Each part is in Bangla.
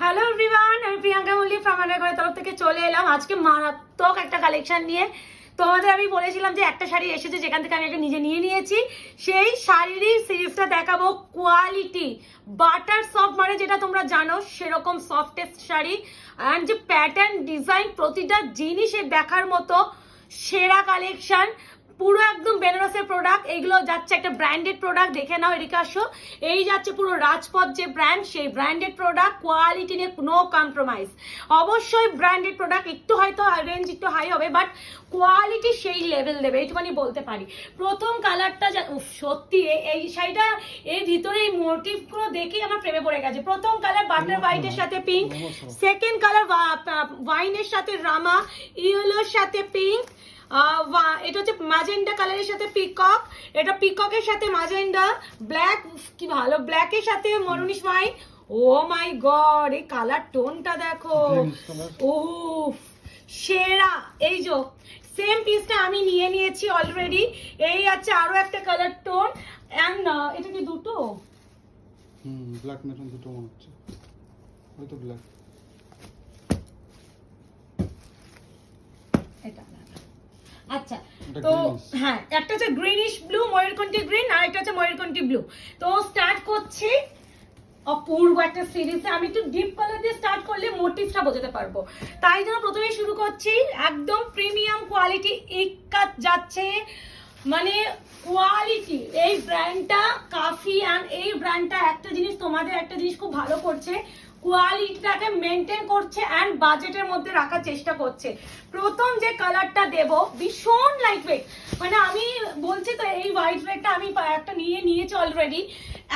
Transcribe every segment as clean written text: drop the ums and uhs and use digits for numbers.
হ্যালো এভরিওয়ান, আমি প্রিয়াঙ্কা মল্লিক ফ্রম আন্ডারগ্রাউন্ড তরফ থেকে চলে এলাম আজকে মারাত্মক একটা কালেকশন নিয়ে। তোমাদের আমি বলেছিলাম যে একটা শাড়ি এসেছে যেখান থেকে আমি একটা নিজে নিয়ে নিয়েছি। সেই শাড়িরই সিরিজটা দেখাবো। কোয়ালিটি বাটার সফট, মানে যেটা তোমরা জানো সেরকম সফটেস্ট শাড়ি। অ্যান্ড যে প্যাটার্ন ডিজাইন প্রতিটা জিনিসের দেখার মতো সেরা কালেকশন। পুরো একদম বেনারসের প্রোডাক্ট। এইগুলো যাচ্ছে একটা ব্র্যান্ডেড প্রোডাক্ট, দেখে নাও এদিকে আসো। এই যাচ্ছে পুরো রাজপথ যে ব্র্যান্ড, সেই ব্র্যান্ডেড প্রোডাক্ট। কোয়ালিটি নিয়ে নো কম্প্রোমাইজ। অবশ্যই ব্র্যান্ডেড প্রোডাক্ট, একটু হয়তো রেঞ্জ একটু হাই হবে, বাট কোয়ালিটি সেই লেভেল দেবে, এইটুখানি বলতে পারি। প্রথম কালারটা সত্যি এই শাড়িটা, এর ভিতরে এই মোটিভগুলো দেখেই আমার প্রেমে পড়ে গেছে। প্রথম কালার বাটার হোয়াইটের সাথে পিঙ্ক, সেকেন্ড কালার ওয়াইনের সাথে রামা, ইয়েলোর সাথে পিঙ্ক, এটা হচ্ছে ম্যাজেন্ডা কালারের সাথে পিকক, এটা পিককের সাথে ম্যাজেন্ডা, ব্ল্যাক কি ভালো, ব্ল্যাকের সাথে মরুনিশ ওয়াইন। ও মাই গড, এই কালার টোনটা দেখো, উফ সেরা। এই যে সেম পিসটা আমি নিয়ে নিয়েছি অলরেডি। এই আছে আরো একটা কালার টোন। এন্ড এটা কি দুটো? ব্ল্যাক মেরুন দুটো মনে হচ্ছে, ওই তো ব্ল্যাক। এটা আচ্ছা, তো হ্যাঁ, একটা হচ্ছে গ্রিনিশ ব্লু, ময়ূরকণ্ঠী গ্রিন, আর একটা হচ্ছে ময়ূরকণ্ঠী ব্লু। তো স্টার্ট করছি অপূর্ব একটা সিরিজে। আমি একটু ডিপ কালার দিয়ে স্টার্ট করলে মোটিভটা বোঝাতে পারবো, তাই জন্য প্রথমেই শুরু করছি। একদম প্রিমিয়াম কোয়ালিটি ইক্কাত যাচ্ছে, মানে কোয়ালিটি। এই ব্র্যান্ডটা কাফি, অ্যান্ড এই ব্র্যান্ডটা একটা জিনিস, তোমাদের একটা জিনিস খুব ভালো করছে, কোয়ালিটিটাকে মেনটেন করছে অ্যান্ড বাজেটের মধ্যে রাখার চেষ্টা করছে। প্রথম যে কালারটা দেব ভীষণ লাইট ওয়েট, মানে আমি বলছি তো এই হোয়াইট রেডটা আমি একটা নিয়েছি অলরেডি।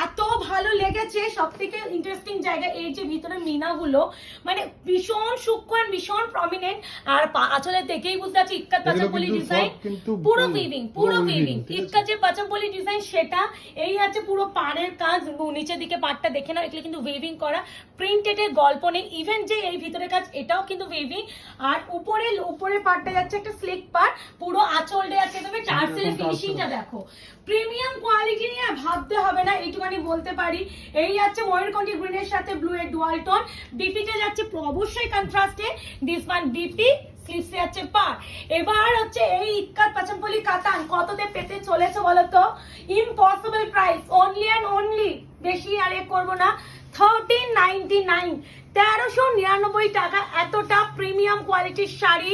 এত ভালো লেগেছে। সব থেকে ইন্টারেস্টিং জায়গা এই যে ভিতরে মিনাগুলো, মানে ভীষণ সূক্ষ্ম আর ভীষণ প্রমিনেন্ট। আর আসলে দেখেই বুঝতে পারছি ইক্কাত পাচামপল্লি ডিজাইন, পুরো উইভিং, পুরো উইভিং। ইক্কাত যে পাচামপল্লি ডিজাইন সেটা। এই আছে পুরো পাড়ের কাজ, নিচের দিকে পাড়টা দেখে নাও, এগুলো কিন্তু উইভিং করা, প্রিন্টেডের গল্প নেই। ইভেন যে এই ভিতরে কাজ এটাও কিন্তু উইভিং। আর উপরে পাড়টা যাচ্ছে একটা স্লিক পাড়, পুরো আঁচল দেয়া আছে। তবে টার্সেলের ফিনিশিংটা দেখো, প্রিমিয়াম কোয়ালিটি নিয়ে ভাবতে হবে না, এইটুখানি বলতে পারি। এই যাচ্ছে ময়ূরকণ্ঠী গ্রিনের সাথে ব্লু এর ডুয়াল টোন। বিপিটা যাচ্ছে অবশ্যই কন্ট্রাস্টে, দিস ওয়ান বিপি, স্লিভসে যাচ্ছে পার। এবার হচ্ছে এই ইক্কাত পাচামপল্লি কাতান কততে পেতে চলেছে বলো তো? Impossible price, only and only, বেশি আর এ করবো না, 1399, 1399 টাকা। এতটা প্রিমিয়াম কোয়ালিটির শাড়ি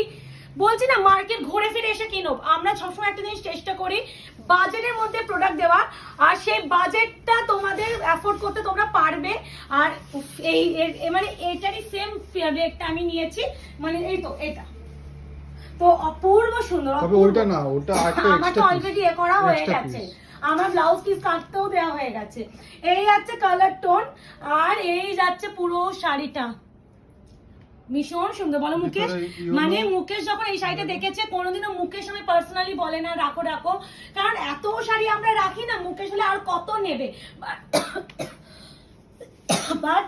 বলছি না, মার্কেট ঘুরে ফিরে এসে কিনো। আমরা সবসময় একটা জিনিস চেষ্টা করি বাজেটের মধ্যে প্রোডাক্ট দেওয়া, আর সেই বাজেটটা তোমাদের অ্যাফোর্ড করতে তোমরা পারবে। আর এই মানে এটারই সেম রেটটা আমি নিয়েছি, মানে এই তো এটা তো অপূর্ব সুন্দর। তবে ওটা না, ওটা আমার তো অলরেডি এ করা হয়ে গেছে, আমার ব্লাউজ পিস কাটতেও দেওয়া হয়ে গেছে। এই যাচ্ছে কালার টোন, আর এই যাচ্ছে পুরো শাড়িটা ভীষণ সুন্দর। বলো মুকেশ, মানে মুকেশ যখন এই শাড়িটা দেখেছে, কোনোদিনও মুকেশ আমি পার্সোনালি বলে না রাখো রাখো, কারণ এত শাড়ি আমরা রাখি না, মুকেশ হলে আর কত নেবে। বাট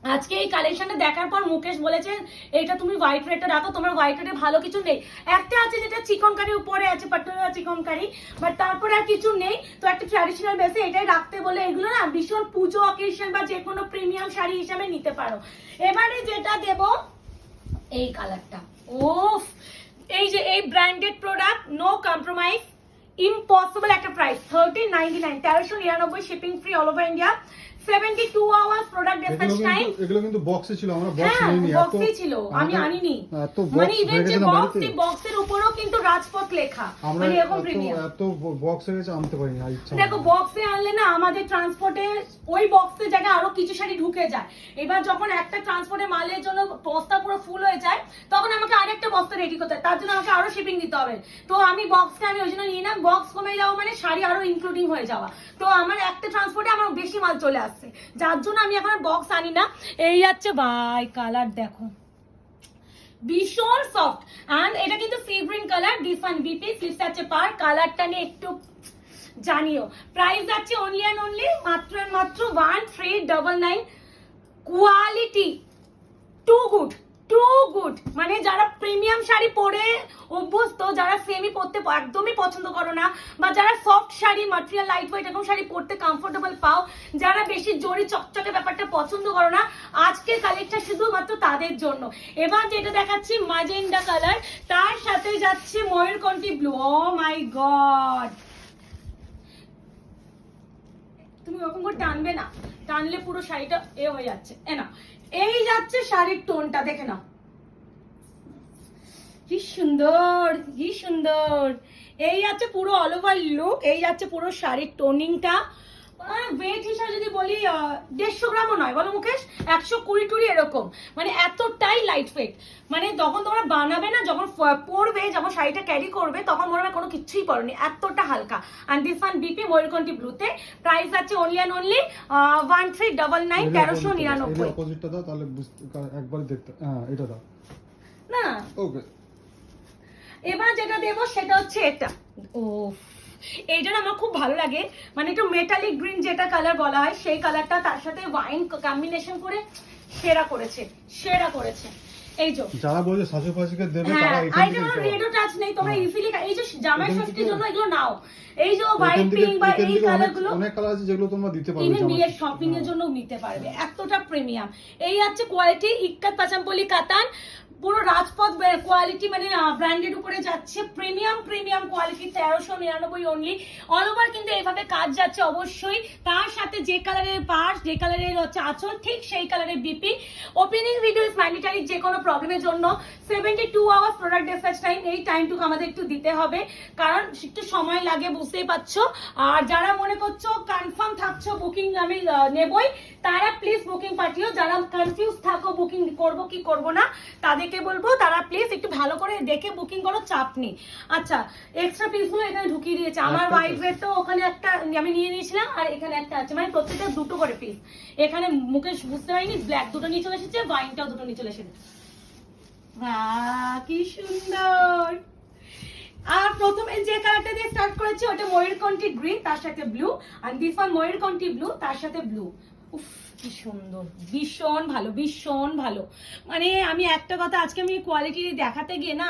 আজকে এই কালেকশনটা দেখার পর মুকেশ বলেছে এটা তুমি হোয়াইট রেডটা রাখো, তোমার হোয়াইট রেডে ভালো কিছু নেই। একটা আছে যেটা চিকনকারি উপরে আছে, পাটুরা চিকনকারি, বাট তারপরে আর কিছু নেই। তো একটা ট্র্যাডিশনাল বেসে এটাই রাখতে বলে, এগুলো না ভীষণ পুজো অকেশন বা যে কোনো প্রিমিয়াম শাড়ি হিসাবে নিতে পারো। এবারে যেটা দেব এই কালারটা, ওফ, এই যে এই branded product, no compromise, impossible একটা price, 1399, 1399, shipping free all over India, 72 hours product dispatch time. এগুলো কিন্তু বক্সে ছিল, আমরা বক্স নিইনি, এত বক্সে ছিল, আমি আনিনি। মানে ইভেন যে বক্সের উপরেও কিন্তু রাজপথ লেখা, মানে এরকম প্রিমিয়াম। এত বক্স হয়ে গেছে, আনতে পারিনি ইচ্ছা। দেখো বক্সে আনলে না আমাদের ট্রান্সপোর্টে ওই বক্সের জায়গায় আরো কিছু শাড়ি ঢুকে যায়। এবার যখন একটা ট্রান্সপোর্টে মালের জন্য বস্তা পুরো ফুল হয়ে যায়, তখন আমাকে আরেকটা বস্তা রেডি করতে হয়, তার জন্য আমাকে আরো শিপিং দিতে হবে। তো আমি বক্সটা আমি ওই জন্য নিই না। বক্স কমে যাওয়া মানে শাড়ি আরো ইনক্লুডিং হয়ে যাওয়া। তো আমার একটা ট্রান্সপোর্টে আমার বেশি মাল চলে আসছে, যার জন্য আমি এখন বক্স আনি না। এই যাচ্ছে ভাই কালার দেখো, ভীষণ সফট, এন্ড এটা কিন্তু sea green colour, this one BP, sleeves আছে পার। কালারটা নিয়ে একটু জানিও। প্রাইস যাচ্ছে অনলি অ্যান্ড অনলি মাত্র 1399। Quality too good, too good. মানে যারা প্রিমিয়াম শাড়ি পরে অভ্যস্ত, যারা সেমি পরতে একদমই পছন্দ করো না, বা যারা soft sari material light weight এরকম শাড়ি পরতে কমফোর্টেবল পাও, যারা বেশি জরি চকচকে ব্যাপারটা পছন্দ করো না, আজকে কালেকশন শুধুমাত্র তাদের জন্য। এবার যেটা দেখাচ্ছি ম্যাজেন্ডা কালার, তার সাথে যাচ্ছে ময়ূরকণ্ঠী ব্লু। ও মাই গড, তুমি ওরকম করে টানবে না, টানলে পুরো শাড়িটা হয়ে যাচ্ছে। না, এই যাচ্ছে শাড়ির টোনটা, দেখে নাও কি সুন্দর, কি সুন্দর। এই যাচ্ছে পুরো অল ওভার লুক, এই যাচ্ছে পুরো শাড়ির টোনিংটা। ওয়েট হিসাবে যদি বলি 150 গ্রামও নয়, বলো মুকেশ, 120 এরকম। মানে এতটাই লাইট ওয়েট, মানে যখন তোমরা বানাবে না, যখন পরবে, যখন শাড়িটা ক্যারি করবে, তখন মনে হয় কোনো কিছুই পরনি, এতটা হালকা। অ্যান্ড দিস ওয়ান বিপি ময়ূরকণ্ঠী ব্লুতে, প্রাইস আছে অনলি অ্যান্ড অনলি 1399, 1399। অপোজিটটা দাও তাহলে একবার দেখতে, হ্যাঁ এটা দাও না ওকে। এবার যেটা দেবো সেটা হচ্ছে এটা। ও, এইটা আমার খুব ভালো লাগে, মানে একটু মেটালিক গ্রিন যেটা কালার বলা হয়, সেই কালারটা তার সাথে ওয়াইন কম্বিনেশন করে সেরা করেছে, সেরা করেছে। এই যে যারা বলে সাজু ফাজুকে দেবে হ্যাঁ, তারা এখান থেকে কোনো রেডও টাচ নেই, তোমরা ইজিলি এই যে জামাই ষষ্ঠীর জন্য এগুলো নাও। এই যে হোয়াইট পিঙ্ক বা এই কালারগুলো, অনেক কালার আছে যেগুলো তোমরা দিতে পারবে, ইভেন বিয়ের শপিং এর জন্য নিতে পারবে, এতটা প্রিমিয়াম। এই আছে কোয়ালিটি ইক্কাত পাচামপল্লি কাতান, পুরো রাজপথ কোয়ালিটি, মানে ব্র্যান্ডেড উপরে যাচ্ছে, premium premium quality, 1399 only. All over কিন্তু এইভাবে কাজ যাচ্ছে অবশ্যই। তার সাথে যে কালারের পার্স, যে কালারের হচ্ছে আঁচল, ঠিক সেই কালারের BP. Opening video is mandatory, যে কোনো প্রবলেমের জন্য 72 আওয়ার্স প্রোডাক্ট ডিসপ্যাচ টাইম, এই টাইমটুকু আমাদের একটু দিতে হবে, কারণ একটু সময় লাগে, বুঝতেই পারছো। আর যারা মনে করছো কনফার্ম থাকছো বুকিং আমি নেবই, তারা প্লিজ বুকিং পাঠিও। যারা কনফিউজ থাকো বুকিং করবো কি করবো না, তাদেরকে বলবো তারা প্লিজ একটু ভালো করে দেখে বুকিং করো, চাপ নেই। আচ্ছা, এক্সট্রা পিসগুলো এখানে ঢুকিয়ে দিয়েছে। আমার হোয়াইট রেড তো ওখানে একটা আমি নিয়ে নিয়েছিলাম, আর এখানে একটা আছে, মানে প্রত্যেকটা দুটো করে পিস। এখানে মুকেশ বুঝতে পারিনি, ব্ল্যাক দুটো নিয়ে চলে এসেছে, ওয়াইনটাও দুটো নিয়ে চলে এসেছে। কি সুন্দর। আর প্রথমে যে কালারটা দিয়ে স্টার্ট করেছি ওটা ময়ূরকণ্ঠী গ্রিন, তার সাথে ব্লু। আর দিস ওয়ান ময়ূরকণ্ঠী ব্লু, তার সাথে ব্লু। উফ কি সুন্দর, ভীষণ ভালো, ভীষণ ভালো। মানে আমি একটা কথা আজকে আমি কোয়ালিটি দেখাতে গিয়ে না,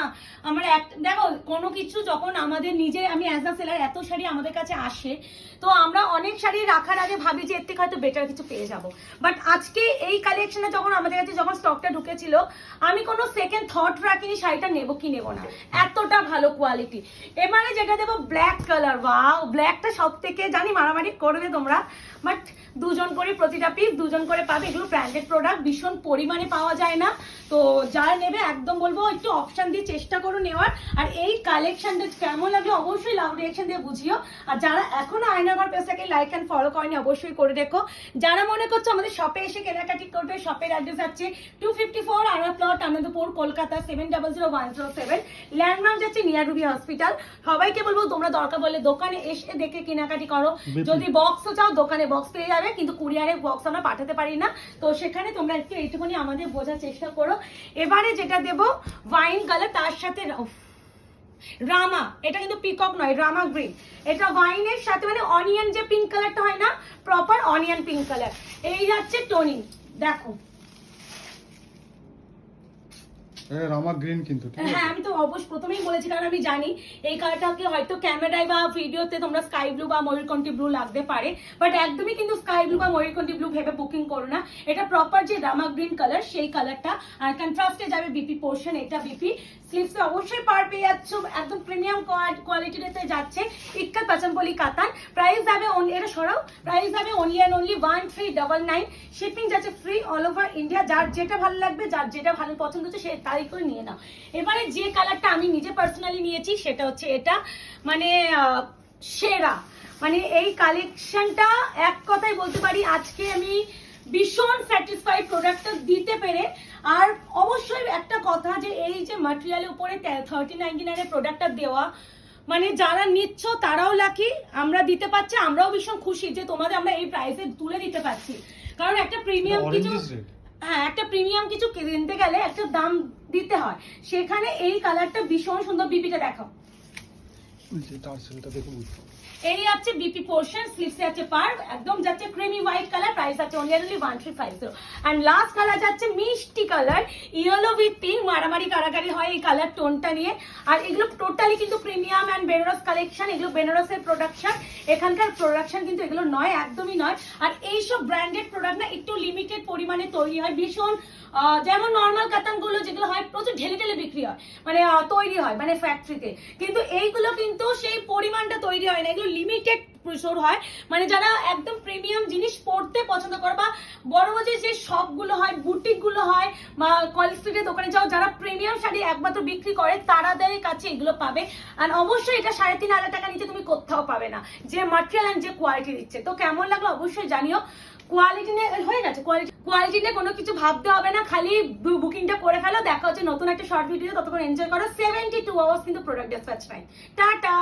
আমার দেখো কোনো কিছু যখন আমাদের নিজে, আমি অ্যাজ আ সেলার এত শাড়ি আমাদের কাছে আসে, তো আমরা অনেক শাড়ি রাখার আগে ভাবি যে এর থেকে হয়তো বেটার কিছু পেয়ে যাব। বাট আজকে এই কালেকশনে যখন আমাদের কাছে যখন স্টকটা ঢুকেছিল, আমি কোনো সেকেন্ড থট রাখিনি শাড়িটা নেবো কি নেবো না, এতটা ভালো কোয়ালিটি। এবারে যেটা দেবো ব্ল্যাক কালার, ওয়াও, ব্ল্যাকটা সব থেকে জানি মারামারি করবে তোমরা, বাট দুজন করে প্রতিটা পিস দুজন করে পাবে। এগুলো ব্র্যান্ডেড প্রোডাক্ট, ভীষণ পরিমাণে পাওয়া যায় না, তো যারা নেবে একদম বলবো একটু অপশন দিয়ে চেষ্টা করো নেওয়ার। আর এই কালেকশনটা কেমন লাগলো অবশ্যই লাভ রিঅ্যাকশন দিয়ে বুঝিও। আর যারা এখনো আয়নাঘর পেজটাকে লাইক অ্যান্ড ফলো করেনি অবশ্যই করে দেখো। যারা মনে করছো আমাদের শপে এসে কেনাকাটি করবে, শপের অ্যাড্রেস আছে 254 আরা প্লট, আনন্দপুর, কলকাতা 700107। ল্যান্ডমার্ক যাচ্ছে নিয়ার রুবি হসপিটাল। সবাইকে বলবো তোমরা দরকার বলে দোকানে এসে দেখে কেনাকাটি করো। যদি বক্সও চাও দোকানে বক্স পেয়ে যাবে, কিন্তু কুরিয়ারে বক্স আমরা পাঠাতে পারি না, তো সেখানে তোমরা একটু এইটুকুনি আমাদের বোঝার চেষ্টা করো। এবারে যেটা দেবো ওয়াইন কালার, তার সাথে রামা, এটা কিন্তু পিকক নয়, রামা গ্রিন। এটা ওয়াইনের সাথে মানে অনিয়ন যে পিঙ্ক কালারটা হয় না, প্রপার অনিয়ন পিঙ্ক কালার। এই যাচ্ছে টোনিং, দেখো রামা গ্রিন কিন্তু হ্যাঁ, আমি তো অবশ্যই প্রথমেই বলেছি, কারণ আমি জানি এই কালারটাকে হয়তো ক্যামেরায় বা ভিডিওতে তোমরা স্কাই ব্লু বা ময়ূরকণ্ঠী ব্লু লাগতে পারে, বাট একদমই কিন্তু স্কাই ব্লু বা ময়ূরকণ্ঠী ব্লু ভেবে বুকিং করো না। এটা প্রপার যে রামা গ্রিন কালার সেই কালারটা, আর কন্ট্রাস্টে যাবে বিপি পোর্শন, এটা বিপি। স্লিভসে অবশ্যই পার পেয়ে যাচ্ছ, একদম প্রিমিয়াম কোয়ালিটিতে যাচ্ছে, ইক্কাত পাচামপল্লি কাতান। প্রাইস যাবে এটা সরাও, প্রাইস যাবে অনলি অ্যান্ড অনলি 1399। শিপিং যাচ্ছে ফ্রি অল ওভার ইন্ডিয়া। যার যেটা ভালো লাগবে, যার যেটা ভালো পছন্দ হচ্ছে সে তাই করে নিয়ে নাও। এবারে যে কালারটা আমি নিজে পার্সোনালি নিয়েছি সেটা হচ্ছে এটা, মানে সেরা। মানে এই কালেকশনটা এক কথাই বলতে পারি আজকে আমি ভীষণ স্যাটিসফাইড প্রোডাক্টটা দিতে পেরে। আর অবশ্যই একটা কথা, যে এই যে ম্যাটেরিয়ালের উপরে 1399 এর প্রোডাক্টটা দেওয়া, মানে যারা নিচ্ছ তারাও লাকি, আমরা দিতে পারছি, আমরাও ভীষণ খুশি যে তোমাদের আমরা এই প্রাইসে তুলে দিতে পারছি। কারণ একটা প্রিমিয়াম কিছু, হ্যাঁ একটা প্রিমিয়াম কিছু কিনতে গেলে একটা দাম দিতে হয়, সেখানে এই কালারটা ভীষণ সুন্দর। বিপিটা দেখাও, এই আছে বিপি পোর্শন, স্লিভসে আছে পার, একদম যাচ্ছে ক্রিমি হোয়াইট কালার, প্রাইস আছে অনলি 1350। এন্ড লাস্ট কালার যাচ্ছে মিষ্টি কালার, ইয়েলো উইথ পিঙ্ক, মারামারি কারাকারি হয় এই কালার টোনটা নিয়ে। আর এগুলো টোটালি কিন্তু প্রিমিয়াম এন্ড বেনারস কালেকশন, এগুলো বেনারসের প্রোডাকশন, এখানকার প্রোডাকশন কিন্তু এগুলো নয়, একদমই নয়। আর এইসব ব্র্যান্ডেড প্রোডাক্ট না একটু লিমিটেড পরিমাণে তৈরি হয়, ভীষণ যেমন নর্মাল কাতানগুলো যেগুলো হয় প্রচুর ঢেলে ঢেলে বিক্রি হয়, মানে তৈরি হয় মানে ফ্যাক্টরিতে, কিন্তু এইগুলো কিন্তু সেই পরিমাণটা তৈরি হয় না, এগুলো লিমিটেড প্রচুর হয়। মানে যারা একদম প্রিমিয়াম জিনিস পড়তে পছন্দ করে বা বড় বড় যে শপগুলো হয়, বুটিকগুলো হয় বা কলেজ স্ট্রিটের দোকানে যাও, যারা প্রিমিয়াম শাড়ি একমাত্র বিক্রি করে তাদের কাছে এগুলো পাবে। আর অবশ্যই এটা 3500 টাকা নিচে তুমি কোথাও পাবে না, যে ম্যাটেরিয়াল এন্ড যে কোয়ালিটি দিচ্ছে। তো কেমন লাগলো অবশ্যই জানিও। কোয়ালিটি নিয়ে হয়ে গেছে, কোয়ালিটি নিয়ে কোনো কিছু ভাবতে হবে না, খালি বুকিংটা করে ফেলো। দেখা হচ্ছে নতুন একটা শর্ট ভিডিও, ততক্ষণ এনজয় করো। 72 আওয়ার্স কিন্তু প্রোডাক্ট ডিসপ্যাচ টাইম। টাটা।